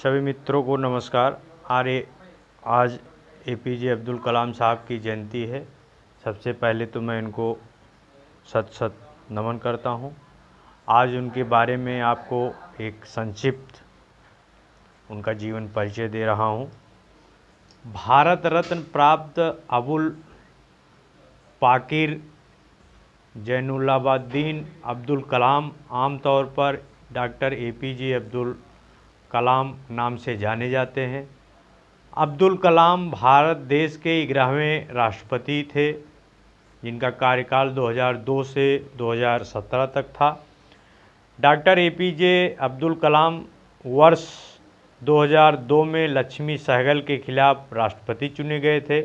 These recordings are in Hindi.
सभी मित्रों को नमस्कार। आज एपीजे अब्दुल कलाम साहब की जयंती है। सबसे पहले तो मैं इनको शत नमन करता हूं। आज उनके बारे में आपको एक संक्षिप्त उनका जीवन परिचय दे रहा हूं। भारत रत्न प्राप्त अबुल पाकिर जैनुलाब्दीन अब्दुल कलाम आमतौर पर डॉक्टर एपीजे अब्दुल कलाम नाम से जाने जाते हैं। अब्दुल कलाम भारत देश के 11वें राष्ट्रपति थे, जिनका कार्यकाल 2002 से 2017 तक था। डॉक्टर एपीजे अब्दुल कलाम वर्ष 2002 में लक्ष्मी सहगल के खिलाफ राष्ट्रपति चुने गए थे।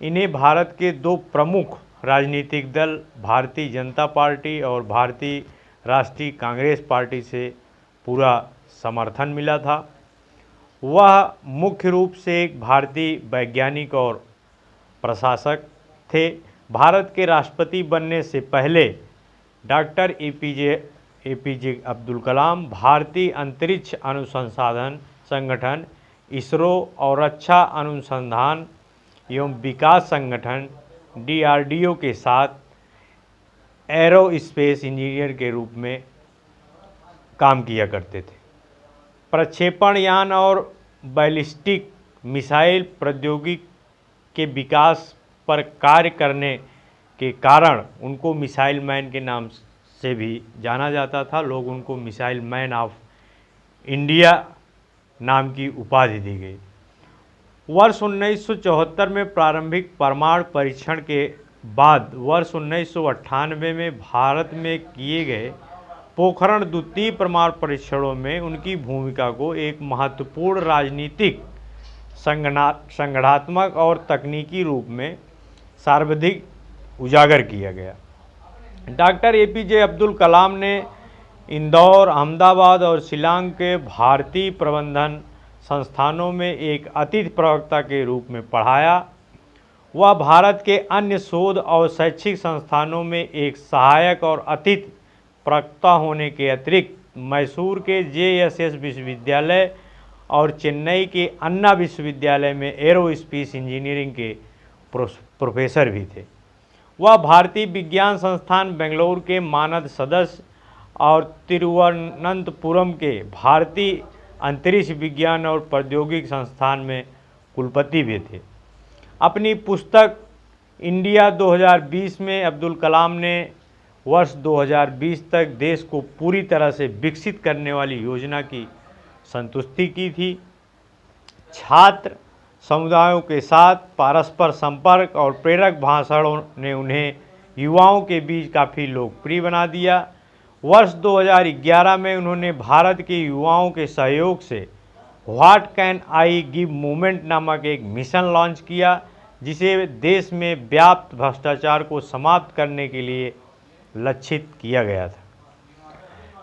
इन्हें भारत के दो प्रमुख राजनीतिक दल भारतीय जनता पार्टी और भारतीय राष्ट्रीय कांग्रेस पार्टी से पूरा समर्थन मिला था। वह मुख्य रूप से एक भारतीय वैज्ञानिक और प्रशासक थे। भारत के राष्ट्रपति बनने से पहले डॉक्टर एपीजे अब्दुल कलाम भारतीय अंतरिक्ष अनुसंधान संगठन इसरो और रक्षा अनुसंधान एवं विकास संगठन DRDO के साथ एरोस्पेस इंजीनियर के रूप में काम किया करते थे। प्रक्षेपण यान और बैलिस्टिक मिसाइल प्रौद्योगिकी के विकास पर कार्य करने के कारण उनको मिसाइल मैन के नाम से भी जाना जाता था। लोग उनको मिसाइल मैन ऑफ इंडिया नाम की उपाधि दी गई। वर्ष 1974 में प्रारंभिक परमाणु परीक्षण के बाद वर्ष 1998 में भारत में किए गए पोखरण द्वितीय परमाणु परीक्षणों में उनकी भूमिका को एक महत्वपूर्ण राजनीतिक, संगठनात्मक और तकनीकी रूप में सर्वाधिक उजागर किया गया। डॉक्टर एपीजे अब्दुल कलाम ने इंदौर, अहमदाबाद और शिलांग के भारतीय प्रबंधन संस्थानों में एक अतिथि प्रवक्ता के रूप में पढ़ाया। वह भारत के अन्य शोध और शैक्षिक संस्थानों में एक सहायक और अतिथि प्रवक्ता होने के अतिरिक्त मैसूर के JSS विश्वविद्यालय और चेन्नई के अन्ना विश्वविद्यालय में एरोस्पेस इंजीनियरिंग के प्रोफेसर भी थे। वह भारतीय विज्ञान संस्थान बेंगलुरु के मानद सदस्य और तिरुवनंतपुरम के भारतीय अंतरिक्ष विज्ञान और प्रौद्योगिकी संस्थान में कुलपति भी थे। अपनी पुस्तक इंडिया 2020 में अब्दुल कलाम ने वर्ष 2020 तक देश को पूरी तरह से विकसित करने वाली योजना की संतुष्टि की थी। छात्र समुदायों के साथ परस्पर संपर्क और प्रेरक भाषणों ने उन्हें युवाओं के बीच काफ़ी लोकप्रिय बना दिया। वर्ष 2011 में उन्होंने भारत के युवाओं के सहयोग से what can I give movement नामक एक मिशन लॉन्च किया, जिसे देश में व्याप्त भ्रष्टाचार को समाप्त करने के लिए लक्षित किया गया था।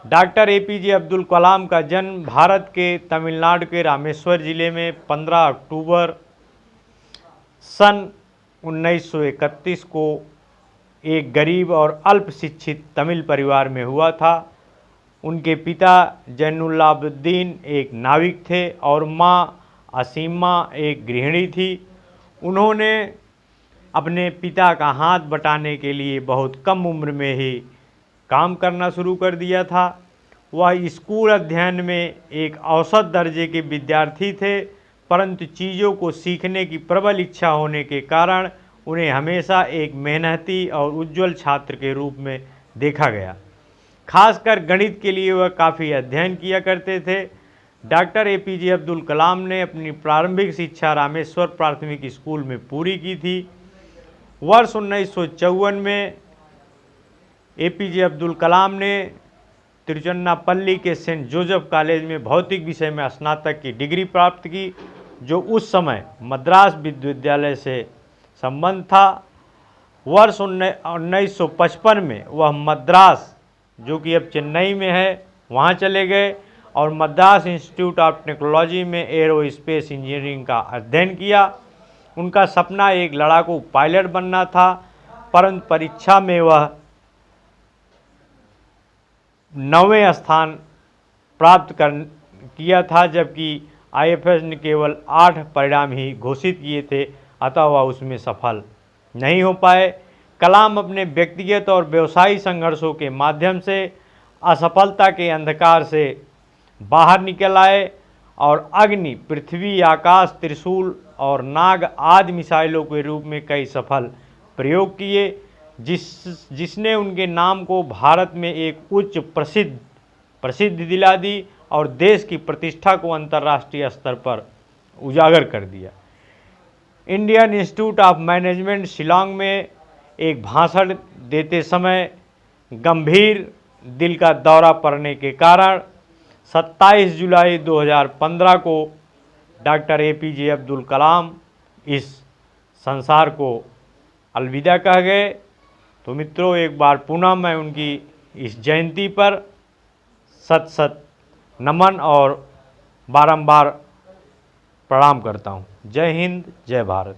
डॉक्टर एपीजे अब्दुल कलाम का जन्म भारत के तमिलनाडु के रामेश्वर जिले में 15 अक्टूबर सन 1931 को एक गरीब और अल्प शिक्षित तमिल परिवार में हुआ था। उनके पिता जैनुलाब्दीन एक नाविक थे और मां असीमा एक गृहिणी थी। उन्होंने अपने पिता का हाथ बटाने के लिए बहुत कम उम्र में ही काम करना शुरू कर दिया था। वह स्कूल अध्ययन में एक औसत दर्जे के विद्यार्थी थे, परंतु चीज़ों को सीखने की प्रबल इच्छा होने के कारण उन्हें हमेशा एक मेहनती और उज्जवल छात्र के रूप में देखा गया। खासकर गणित के लिए वह काफ़ी अध्ययन किया करते थे। डॉक्टर एपीजे अब्दुल कलाम ने अपनी प्रारंभिक शिक्षा रामेश्वर प्राथमिक स्कूल में पूरी की थी। वर्ष 1954 में एपीजे अब्दुल कलाम ने तिरुचिरापल्ली के सेंट जोसेफ कॉलेज में भौतिक विषय में स्नातक की डिग्री प्राप्त की, जो उस समय मद्रास विश्वविद्यालय से संबंध था। वर्ष 1955 में वह मद्रास, जो कि अब चेन्नई में है, वहाँ चले गए और मद्रास इंस्टीट्यूट ऑफ टेक्नोलॉजी में एरोस्पेस इंजीनियरिंग का अध्ययन किया। उनका सपना एक लड़ाकू पायलट बनना था, परंतु परीक्षा में वह 9वें स्थान प्राप्त किया था, जबकि आईएफएस ने केवल 8 परिणाम ही घोषित किए थे, अतः वह उसमें सफल नहीं हो पाए। कलाम अपने व्यक्तिगत और व्यवसायी संघर्षों के माध्यम से असफलता के अंधकार से बाहर निकल आए और अग्नि, पृथ्वी, आकाश, त्रिशूल और नाग आदि मिसाइलों के रूप में कई सफल प्रयोग किए, जिसने उनके नाम को भारत में एक उच्च प्रसिद्धि दिला दी और देश की प्रतिष्ठा को अंतर्राष्ट्रीय स्तर पर उजागर कर दिया। Indian institute of management Shillong में एक भाषण देते समय गंभीर दिल का दौरा पड़ने के कारण 27 जुलाई 2015 को डॉक्टर एपीजे अब्दुल कलाम इस संसार को अलविदा कह गए। तो मित्रों, एक बार पुनः मैं उनकी इस जयंती पर सत सत नमन और बारंबार प्रणाम करता हूँ। जय हिंद, जय भारत।